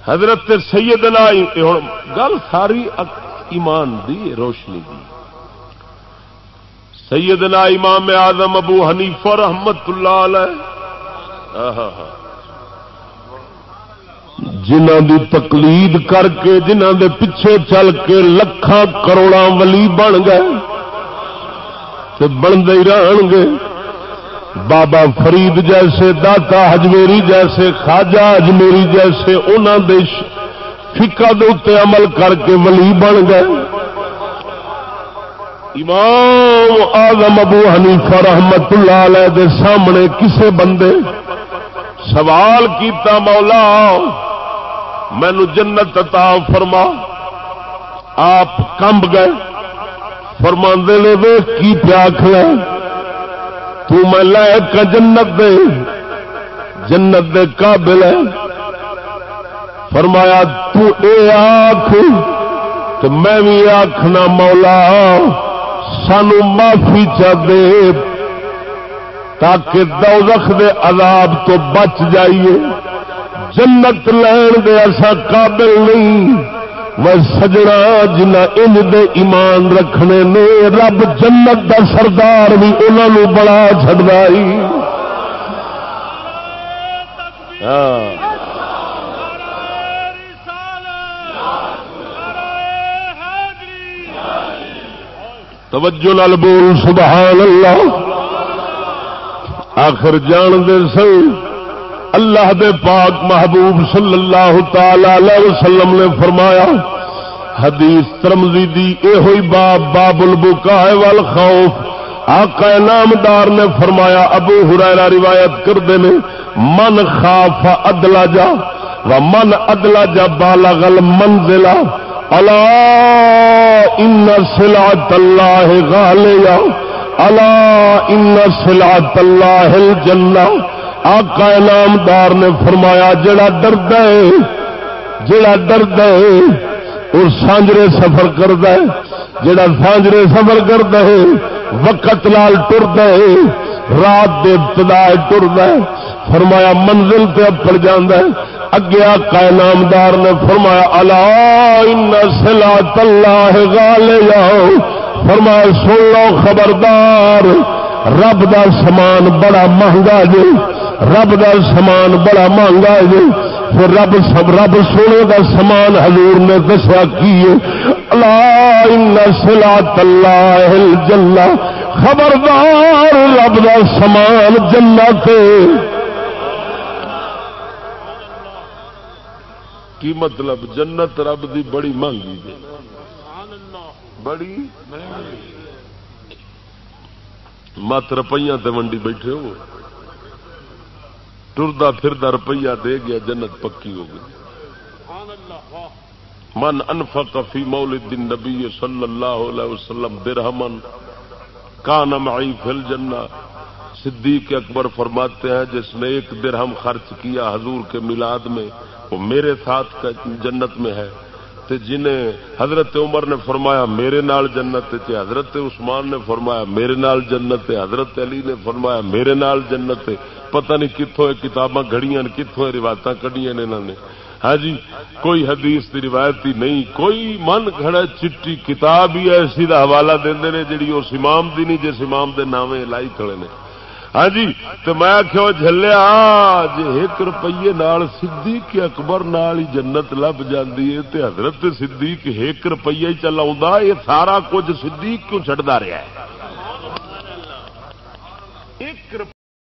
حضرت سیدنا گل ساری ایمان دی روشنی دی سیدنا امام اعظم ابو حنیفہ رحمت اللہ علیہ جنہ دی تقلید کر کے جنہ دے پیچھے چل کے لکھاں کروڑاں ولی بن گئے تے بنتے ہی رہن گے. بابا فرید جیسے داتا حجویری جیسے خواجہ اجمیری جیسے انہاں دے فقہ دے اوتے عمل کر کے ولی بن گئے. امام اعظم ابو حنیفہ رحمت اللہ علیہ دے سامنے کسے بندے سوال کیتا مولا مینو جنت عطا فرما. آپ کمب گئے فرماندے نے ویکھ کی پیاکھ لے تو میں لائق جنت دے قابل ہے. فرمایا تو اے آکھ تو میں بھی آکھنا مولا سانو معافی چا دے تاکہ دوزخ دے عذاب تو بچ جائیے. جنت لین دے ایسا قابل نہیں وہ سجنا جنہ ان دے ایمان رکھنے نے رب جنت دا سردار بھی انہوں نے بڑا چھڑائی. توجہ نال بول سبحان اللہ. آخر جان دے سن اللہ دے پاک محبوب صلی اللہ تعالی علیہ وسلم نے فرمایا حدیث ترمذی دی اے ہوئی باب البکاء والخوف. آقا نامدار نے فرمایا ابو ہریرہ روایت کردے نے من خاف ادلجا ومن ادلجا بالغ المنزل الا ان سلعۃ اللہ غالیہ الا ان سلعۃ اللہ الجنہ. آقا نامدار نے فرمایا جڑا ڈردا ہے اور سانجرے سفر کردا ہے جڑا سانجرے سفر کردا ہے وقت لال ٹردا ہے رات دے ابتدا ٹردا ہے فرمایا منزل تے اپڑ جاندا ہے. اگے آقا نامدار نے فرمایا الا ان صلاۃ اللہ غالیہ. فرمایا سن لو خبردار رب دا سامان بڑا مہنگا جے رب دا سامان بڑا مہنگا جے. پھر رب سونے دا سامان حضور نے دسیا کیے الا ان صلاۃ اللہ الجنہ. خبردار رب دا سامان جنت. کی مطلب جنت رب دی بڑی مہنگی ہے بڑی مت روپیہ تے منڈی بیٹھے ہو ٹردا پھردا روپیہ دے گیا جنت پکی ہو گئی. من انفق فی مولد النبی صلی اللہ علیہ وسلم درہما کان معی فی الجنہ. صدیق اکبر فرماتے ہیں جس نے 1 درہم خرچ کیا حضور کے میلاد میں وہ میرے ساتھ جنت میں ہے. تے جنہیں حضرت عمر نے فرمایا میرے نال جنت تے حضرت عثمان نے فرمایا میرے نال جنت تے حضرت علی نے فرمایا میرے نال جنت تے. پتہ نہیں کتوں کتاباں گھڑیاں کتوں روایتاں کڈیاں نے انہوں نے. ہاں جی کوئی حدیث دی روایت ہی نہیں کوئی من گھڑا چٹی کتاب ہی ایسی دا حوالہ دیندے نے جڑی اس امام دی نہیں جس امام دے نامے لائی کھڑے نے. ہاں جی تو میں آخیا جھلیا جی 1 روپیے نال صدیق اکبر نال ہی جنت لب جاندی ہے تے حضرت صدیق 1 روپیہ ہی چلاوندا یہ سارا کچھ صدیق کیوں چھڈدا رہیا ہے. 1